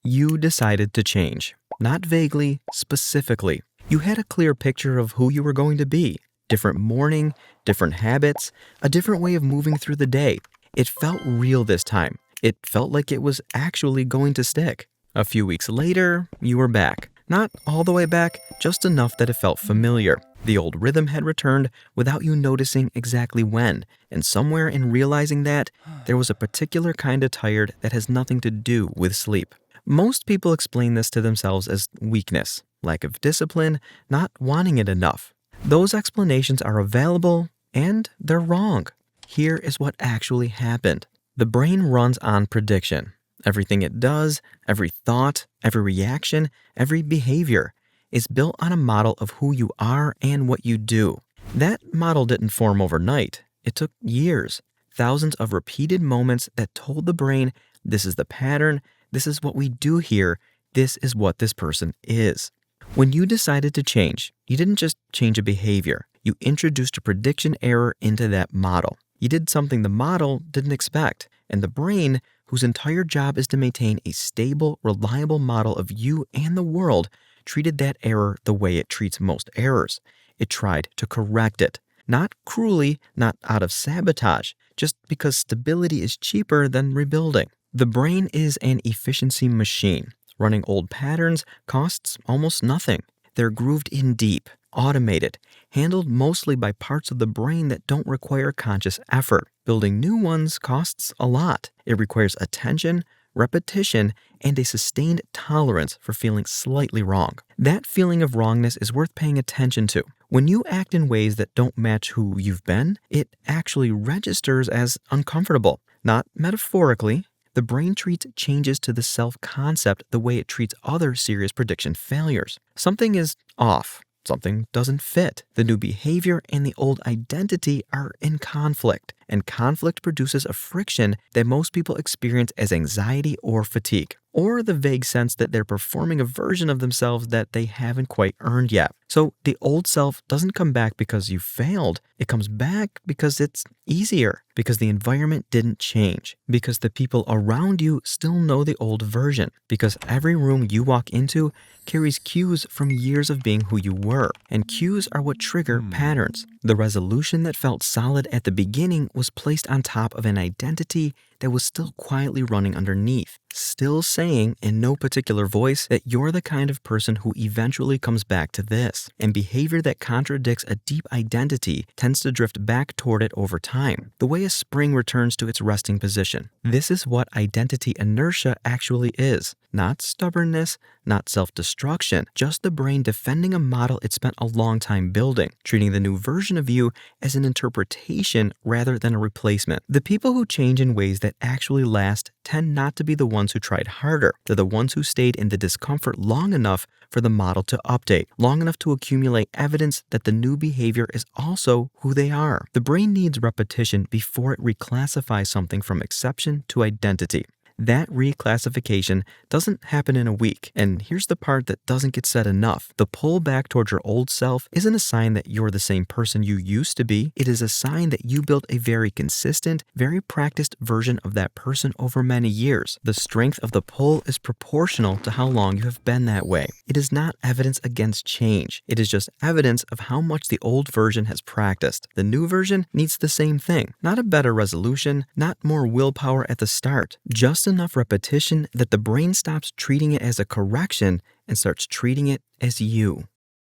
You decided to change. Not vaguely, specifically. You had a clear picture of who you were going to be. Different morning, different habits, a different way of moving through the day. It felt real this time. It felt like it was actually going to stick. A few weeks later, you were back. Not all the way back, just enough that it felt familiar. The old rhythm had returned without you noticing exactly when, and somewhere in realizing that, there was a particular kind of tired that has nothing to do with sleep. Most people explain this to themselves as weakness, lack of discipline, not wanting it enough. Those explanations are available, and they're wrong. Here is what actually happened. The brain runs on prediction. Everything it does, every thought, every reaction, every behavior is built on a model of who you are and what you do. That model didn't form overnight. It took years, thousands of repeated moments that told the brain, this is the pattern, this is what we do here, this is what this person is. When you decided to change, you didn't just change a behavior. You introduced a prediction error into that model. You did something the model didn't expect, and the brain, whose entire job is to maintain a stable, reliable model of you and the world, treated that error the way it treats most errors. It tried to correct it. Not cruelly, not out of sabotage, just because stability is cheaper than rebuilding. The brain is an efficiency machine. Running old patterns costs almost nothing. They're grooved in deep, automated, handled mostly by parts of the brain that don't require conscious effort. Building new ones costs a lot. It requires attention, repetition, and a sustained tolerance for feeling slightly wrong. That feeling of wrongness is worth paying attention to. When you act in ways that don't match who you've been, it actually registers as uncomfortable. Not metaphorically. The brain treats changes to the self-concept the way it treats other serious prediction failures. Something is off. Something doesn't fit. The new behavior and the old identity are in conflict, and conflict produces a friction that most people experience as anxiety or fatigue, or the vague sense that they're performing a version of themselves that they haven't quite earned yet. So the old self doesn't come back because you failed. It comes back because it's easier, because the environment didn't change, because the people around you still know the old version, because every room you walk into carries cues from years of being who you were, and cues are what trigger patterns. The resolution that felt solid at the beginning was placed on top of an identity that was still quietly running underneath, still saying in no particular voice that you're the kind of person who eventually comes back to this. And behavior that contradicts a deep identity tends to drift back toward it over time, the way a spring returns to its resting position. This is what identity inertia actually is. Not stubbornness, not self-destruction, just the brain defending a model it spent a long time building, treating the new version of you as an interpretation rather than a replacement. The people who change in ways that actually last tend not to be the ones who tried harder. They're the ones who stayed in the discomfort long enough for the model to update, long enough to accumulate evidence that the new behavior is also who they are. The brain needs repetition before it reclassifies something from exception to identity. That reclassification doesn't happen in a week. And here's the part that doesn't get said enough. The pull back towards your old self isn't a sign that you're the same person you used to be. It is a sign that you built a very consistent, very practiced version of that person over many years. The strength of the pull is proportional to how long you have been that way. It is not evidence against change. It is just evidence of how much the old version has practiced. The new version needs the same thing. Not a better resolution, not more willpower at the start. Just enough repetition that the brain stops treating it as a correction and starts treating it as you.